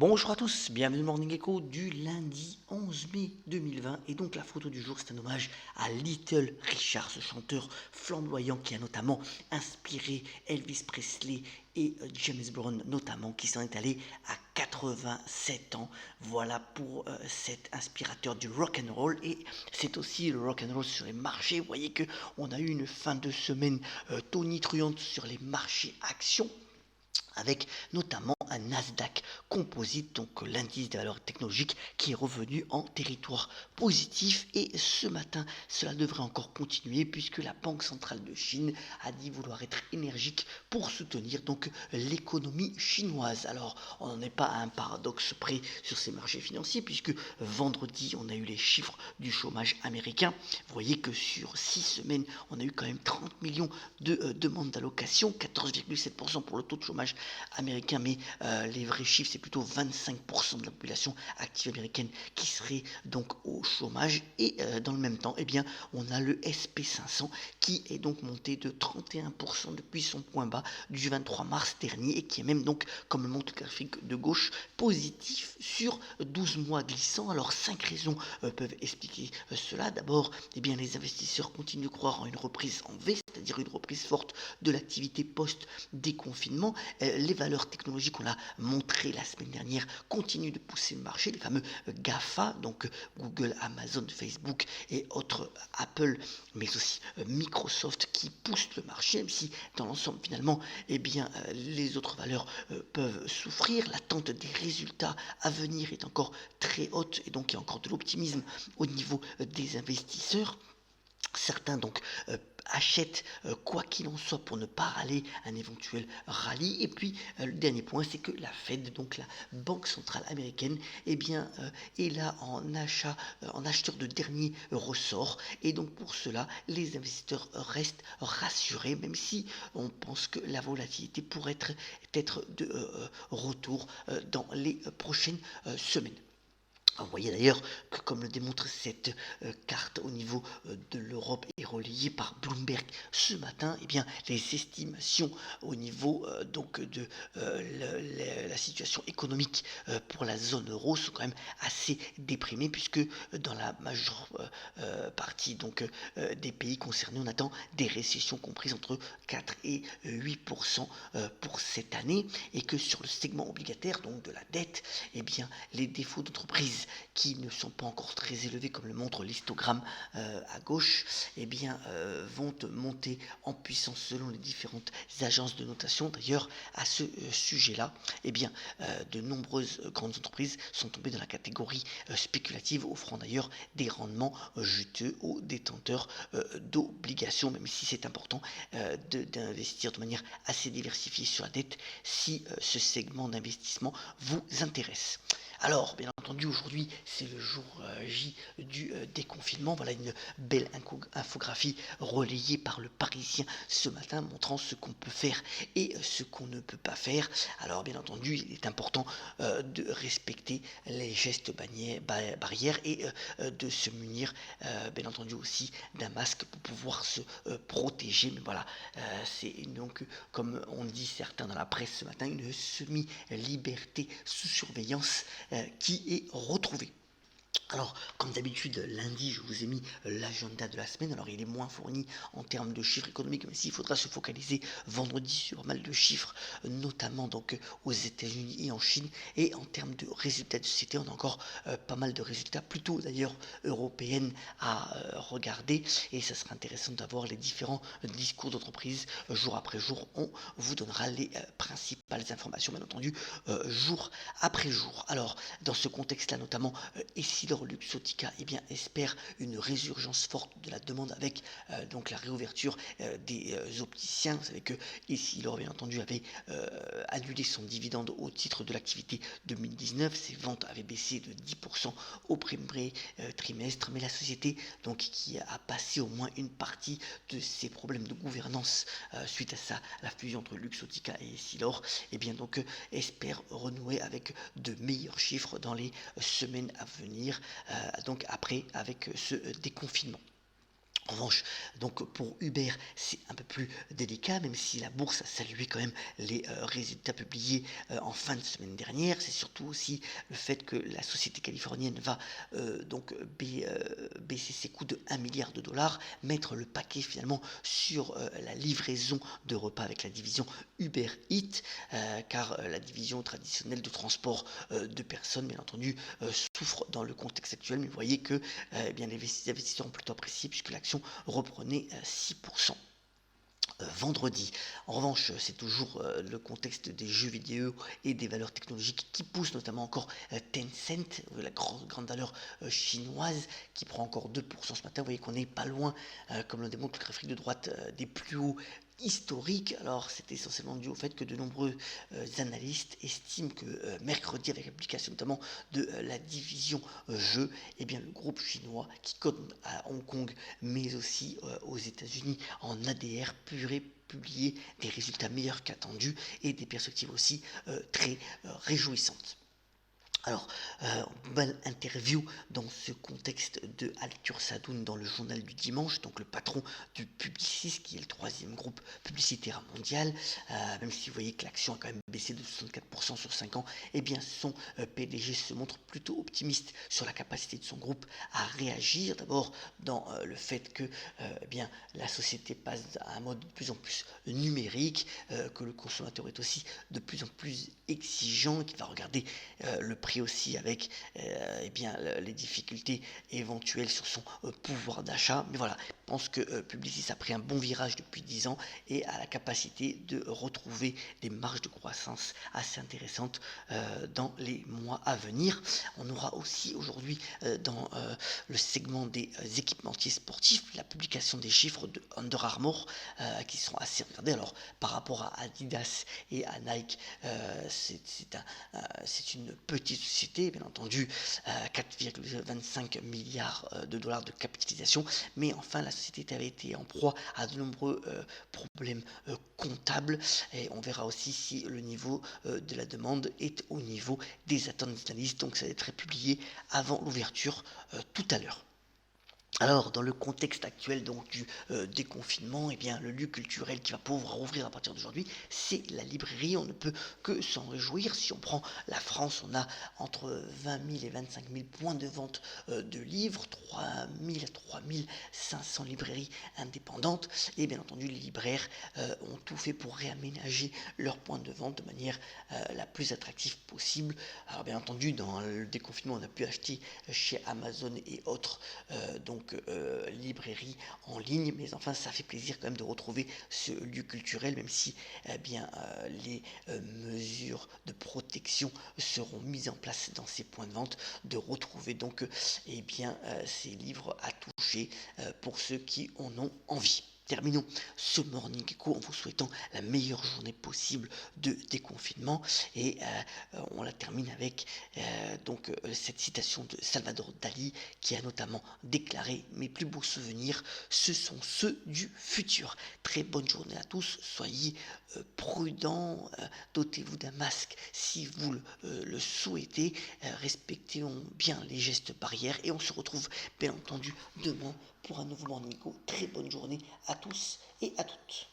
Bonjour à tous, bienvenue au Morning Echo du lundi 11 mai 2020. Et donc la photo du jour, c'est un hommage à Little Richard, ce chanteur flamboyant qui a notamment inspiré Elvis Presley et James Brown notamment, qui s'en est allé à 87 ans. Voilà pour cet inspirateur du rock and roll. Et c'est aussi le rock and roll sur les marchés. Vous voyez que on a eu une fin de semaine tonitruante sur les marchés actions, avec notamment un Nasdaq Composite, donc l'indice des valeurs technologiques, qui est revenu en territoire positif. Et ce matin, cela devrait encore continuer puisque la Banque centrale de Chine a dit vouloir être énergique pour soutenir donc l'économie chinoise. Alors, on n'en est pas à un paradoxe près sur ces marchés financiers puisque vendredi, on a eu les chiffres du chômage américain. Vous voyez que sur 6 semaines, on a eu quand même 30 millions de demandes d'allocation, 14,7% pour le taux de chômage américain, mais les vrais chiffres, c'est plutôt 25% de la population active américaine qui serait donc au chômage. Et dans le même temps, eh bien, on a le SP500 qui est donc monté de 31% depuis son point bas du 23 mars dernier et qui est même donc, comme le montre le graphique de gauche, positif sur 12 mois glissants. Alors 5 raisons peuvent expliquer cela. D'abord, eh bien, les investisseurs continuent de croire en une reprise en V, c'est-à-dire une reprise forte de l'activité post-déconfinement. Les valeurs technologiques, on l'a montré la semaine dernière, continuent de pousser le marché. Les fameux GAFA, donc Google, Amazon, Facebook et autres, Apple, mais aussi Microsoft, qui poussent le marché, même si dans l'ensemble finalement, eh bien, les autres valeurs peuvent souffrir. L'attente des résultats à venir est encore très haute et donc il y a encore de l'optimisme au niveau des investisseurs. Certains donc achètent quoi qu'il en soit pour ne pas râler un éventuel rallye. Et puis le dernier point, c'est que la Fed, donc la Banque centrale américaine, eh bien, est là en achat, en acheteur de dernier ressort. Et donc pour cela, les investisseurs restent rassurés, même si on pense que la volatilité pourrait être de retour dans les prochaines semaines. Vous voyez d'ailleurs que, comme le démontre cette carte au niveau de l'Europe et relayée par Bloomberg ce matin, eh bien, les estimations au niveau donc de la situation économique pour la zone euro sont quand même assez déprimées, puisque dans la majeure partie donc des pays concernés, on attend des récessions comprises entre 4 et 8% pour cette année, et que sur le segment obligataire, donc de la dette, eh bien, les défauts d'entreprise qui ne sont pas encore très élevés, comme le montre l'histogramme à gauche, eh bien, vont monter en puissance selon les différentes agences de notation. D'ailleurs, à ce sujet-là, eh bien, de nombreuses grandes entreprises sont tombées dans la catégorie spéculative, offrant d'ailleurs des rendements juteux aux détenteurs d'obligations, même si c'est important d'investir de manière assez diversifiée sur la dette si ce segment d'investissement vous intéresse. Alors, bien entendu, aujourd'hui, c'est le jour J du déconfinement. Voilà une belle infographie relayée par le Parisien ce matin, montrant ce qu'on peut faire et ce qu'on ne peut pas faire. Alors, bien entendu, il est important de respecter les gestes barrières et de se munir, bien entendu, aussi d'un masque pour pouvoir se protéger. Mais voilà, c'est donc, comme on dit certains dans la presse ce matin, une semi-liberté sous surveillance qui est retrouvé. Alors, comme d'habitude, lundi, je vous ai mis l'agenda de la semaine. Alors, il est moins fourni en termes de chiffres économiques, mais s'il faudra se focaliser vendredi sur pas mal de chiffres, notamment donc aux États-Unis et en Chine. Et en termes de résultats de société, on a encore pas mal de résultats, plutôt d'ailleurs européennes à regarder. Et ça sera intéressant d'avoir les différents discours d'entreprise jour après jour. On vous donnera les principales informations, bien entendu, jour après jour. Alors, dans ce contexte-là, notamment, Essilor Luxottica, eh bien, espère une résurgence forte de la demande avec donc la réouverture des opticiens. Vous savez que Essilor, bien entendu, avait annulé son dividende au titre de l'activité 2019. Ses ventes avaient baissé de 10% au premier trimestre, mais la société, donc, qui a passé au moins une partie de ses problèmes de gouvernance suite à la fusion entre Luxottica et Essilor, eh bien, donc, espère renouer avec de meilleurs chiffres dans les semaines à venir, donc après avec ce déconfinement. En revanche, donc pour Uber, c'est un peu plus délicat, même si la bourse a salué quand même les résultats publiés en fin de semaine dernière. C'est surtout aussi le fait que la société californienne va baisser ses coûts de 1 milliard de dollars, mettre le paquet finalement sur la livraison de repas avec la division Uber Eats, car la division traditionnelle de transport de personnes, bien entendu, souffre dans le contexte actuel. Mais vous voyez que eh bien, les investisseurs ont plutôt apprécié puisque l'action reprenait 6% vendredi. En revanche, c'est toujours le contexte des jeux vidéo et des valeurs technologiques qui pousse notamment encore Tencent, la grande valeur chinoise, qui prend encore 2% ce matin. Vous voyez qu'on n'est pas loin, comme le démontre le graphique de droite, des plus hauts historiques. Alors c'est essentiellement dû au fait que de nombreux analystes estiment que mercredi, avec l'application notamment de la division jeux, eh bien, le groupe chinois qui cote à Hong Kong mais aussi aux États-Unis en ADR publier des résultats meilleurs qu'attendus et des perspectives aussi très réjouissantes. Alors, belle interview dans ce contexte de Altur Sadoun dans le journal du dimanche, donc le patron du Publicis, qui est le troisième groupe publicitaire mondial. Même si vous voyez que l'action a quand même baissé de 64% sur 5 ans, eh bien son PDG se montre plutôt optimiste sur la capacité de son groupe à réagir. D'abord dans le fait que eh bien, la société passe à un mode de plus en plus numérique, que le consommateur est aussi de plus en plus exigeant, qu'il va regarder le prix aussi avec eh bien, les difficultés éventuelles sur son pouvoir d'achat. Mais voilà, je pense que Publicis a pris un bon virage depuis 10 ans et a la capacité de retrouver des marges de croissance assez intéressantes dans les mois à venir. On aura aussi aujourd'hui dans le segment des équipementiers sportifs la publication des chiffres de Under Armour qui sont assez regardés. Alors par rapport à Adidas et à Nike, c'est une petite société, bien entendu, 4,25 milliards de dollars de capitalisation, mais enfin la société avait été en proie à de nombreux problèmes comptables et on verra aussi si le niveau de la demande est au niveau des attentes des analystes, donc ça va être publié avant l'ouverture tout à l'heure. Alors, dans le contexte actuel donc du déconfinement, eh bien, le lieu culturel qui va pouvoir rouvrir à partir d'aujourd'hui, c'est la librairie. On ne peut que s'en réjouir. Si on prend la France, on a entre 20 000 et 25 000 points de vente de livres, 3 000 à 3 500 librairies indépendantes. Et bien entendu, les libraires ont tout fait pour réaménager leurs points de vente de manière la plus attractive possible. Alors, bien entendu, dans le déconfinement, on a pu acheter chez Amazon et autres librairie en ligne, mais enfin ça fait plaisir quand même de retrouver ce lieu culturel, même si eh bien les mesures de protection seront mises en place dans ces points de vente, de retrouver donc eh bien ces livres à toucher pour ceux qui en ont envie. Terminons ce Morning Echo en vous souhaitant la meilleure journée possible de déconfinement et on la termine avec cette citation de Salvador Dali qui a notamment déclaré: mes plus beaux souvenirs, ce sont ceux du futur. Très bonne journée à tous, soyez prudents, dotez-vous d'un masque si vous le souhaitez, respectons bien les gestes barrières et on se retrouve bien entendu demain pour un nouveau Morning Echo. Très bonne journée à tous et à toutes.